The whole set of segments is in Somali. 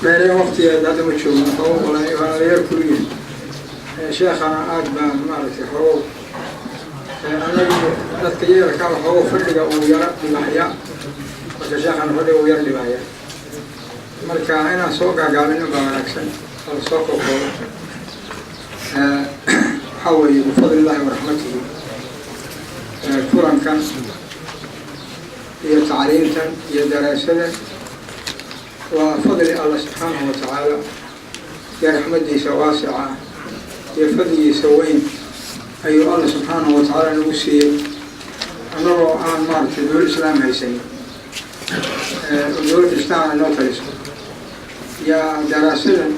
meelay waqtigeeda hadda ma joogno oo qolan waana yar ku yiri sheekhana aad baan maaragtay xoog annagu dadka yeelka waxoo fadhiga uu yara dhibaya marka sheekhana fadhiga uu yara dhibaya marka inaan soo gaagaabino baa wanaagsan oo soo kooboodo waxaa weeye bifadli illaahi waraxmatihi kulankan iyo tacliintan iyo daraasadan waa fadli allah subxaanahu watacaala iyo raxmadiisa waasica iyo fadligiisa weyn ayuu allah subxaanahu watacaala nagu siiyey annagoo aan maaragtay dowlad islaam haysanin dowlad islaam ay noo taliso iyo daraasadan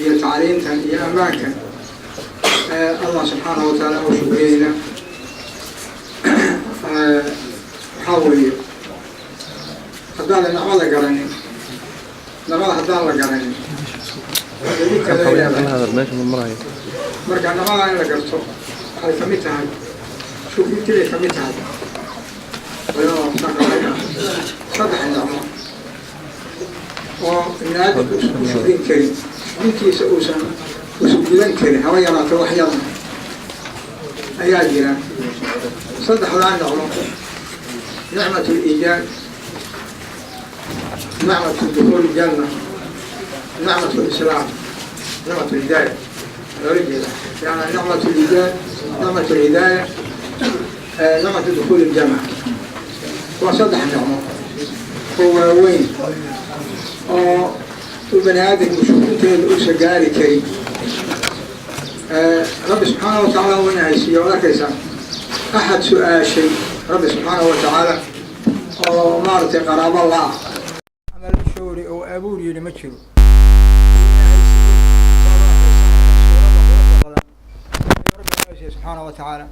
iyo tacliintan iyo ammaankan allah subxaanahu watacaala u shukriyeyna waxaa weeye haddaan nacmada garanin nabada haddaan la garanin marka nabada in la garto waxay ka mid tahay shukrintiday ka mid tahay saddex nacmo oo biniaadamku u shukrin karin shukrintiisa uusan gudan karin haba yaraato wax yadan ayaa jira saddexdaa nacmo نعمة الإيجاد نعمة دخول الجنة نعمة الإسلام نعمة الهداية يعني نعمة الإيجاد نعمة الهداية نعمة دخول الجنة وصدح النعمة هو وين وبني آدم مشكلته الأسى قاري كي رب سبحانه وتعالى وين هيسي ولا كيسا أحد سؤال شيء رب سبحانه وتعالى ومارتي قراب الله عمل الشوري أو أبوري لمتشرو سبحانه وتعالى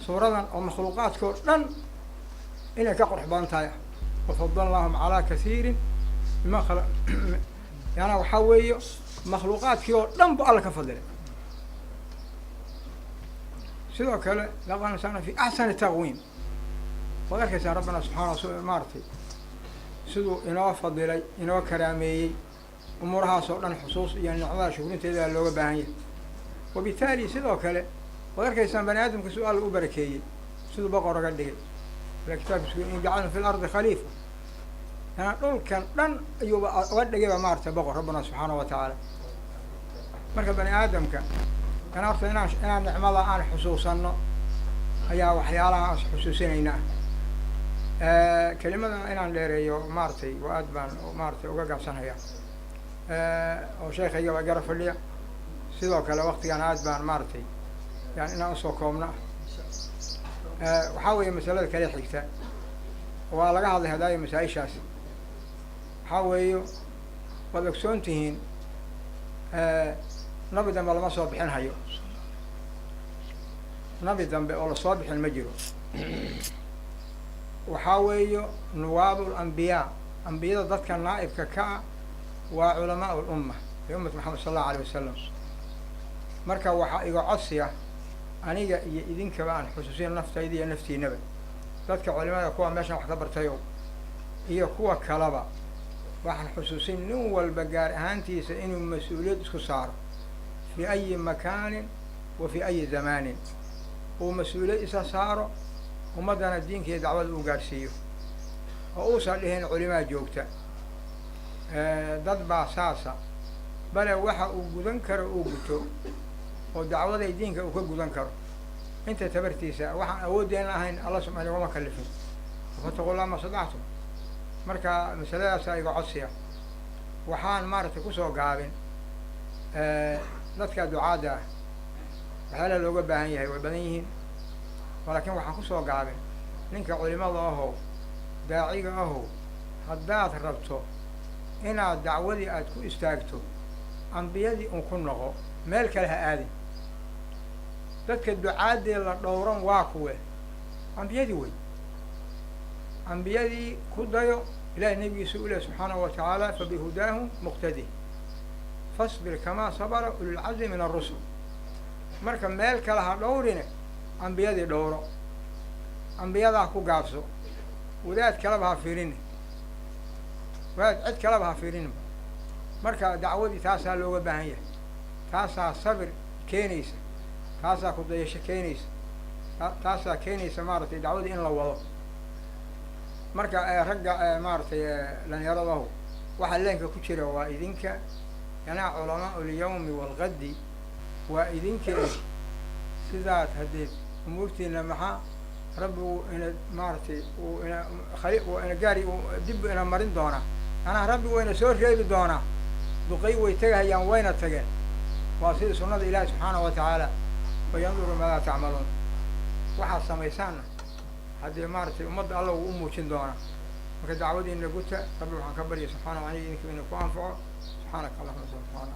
صورة أو مخلوقات كلن إلى كقرح بانتايا وفضلناهم على كثير مما خلق يعني وحوي مخلوقات كلن بألك فضله سيدو كله لقد نسانا في أحسن تقويم وذلك سان ربنا سبحانه وتعالى مارتي سيدو إنه فضلي إنه كرامي أمورها صورنا حصوص يعني نعمل شغلين تيدا اللغة باهية وبالتالي سيدو كله وذلك سان بني آدم كسؤال أبركي سيدو بقرة قد دقل الكتاب إن جعلنا في الأرض خليفة أنا أقول كان لن يبقى قد دقل مارتي بقرة ربنا سبحانه وتعالى مركب بني آدم كان أنا أعرف أن نعملها أنا حسوسنا أيها وحيالها حسوسينينا كلمة أنا ليريو مارتي وأدبان ومارتي وقاقب سنة وشيخ أيها وقرف لي سيدوك لوقت أنا أدبان مارتي يعني أنا أصوكمنا وحاول مسألة كلي حكتا ولقى هذه هدايا مسائل شاسي حاول ودكسونتهين نبي دم الله ما صابحين هيو نبي دم الله صابح المجرو وحاوي نواب الأنبياء أنبياء ذات كان نائب ككا وعلماء الأمة في أمة محمد صلى الله عليه وسلم مركا وحا عصية أنيجا إذن كمان حسوسين نفط أيدي نفتي نبي ذات علماء كوا ماشي وحضبر تيو هي كوا كلابا وحن حسوسين نو البقار هانتي سإنو مسؤولية خسارة في أي مكان وفي أي زمان ومسؤولية إساسارة ومدن الدين كي دعوة الأوغارسيو وأوصل لهن علماء جوكتا ضد باساسا بل وحا أوغدن كر أوغتو ودعوة الدين كي أوغدن كر انت تبرتيسا وحا أودي أن أهين الله سبحانه وما كلفين فتقول الله ما صدعتم مركا مسألة سايقو عصية وحان مارتي كسو قابن dadka ducaada waxa looga baahan yahay way badan yihiin laakiin waxaan ku soo gaabin ninka culimada ah daaciga ah haddaad rabto inaad dacwadii aad ku istaagto anbiyadii uu ku noqo meel kale ha aadin dadka ducaadii la dhowran waa kuwe anbiyadii way anbiyadii ku dayo ilaahay nabigiisa subhanahu wa ta'ala fa bihudahu muqtadi فاصبر كما صبر أولي العزم من الرسل مركب مالك لها دورنا أنبياء دورو أنبياء أكو قابسو وذات كلبها فيرين waa cid kaleba ha fiirinba marka dacwadii taasaa looga baahan yahay taasaa sabir keenaysa taasaa ku dayasho keenaysa taasaa keenaysa maaragtay dacwadii in la wado marka ragga maaragtay dhalinyaradahu waxaa leenka ku jira waa idinka yanaa culamaa ulyawmi walgadi waa idinka sidaad haddee umuurtiina maxaa rabbigu ina maaragtay uu ina gaari dib ina marin doonaa anaa rabbigu ina soo reebi doonaa duqay way tegahayaan wayna tageen waa sida sunnada ilaahi subxaanahu watacaala wayanduru maadaa tacmaluun waxaad samaysaanna haddii maaragtay ummadda alla uu u muujin doonaa marka dacwadiina guta rabbi waxaan ka barya subxaanahu aniga idinka ina ku anfaco subxaanaka allahuma subxaana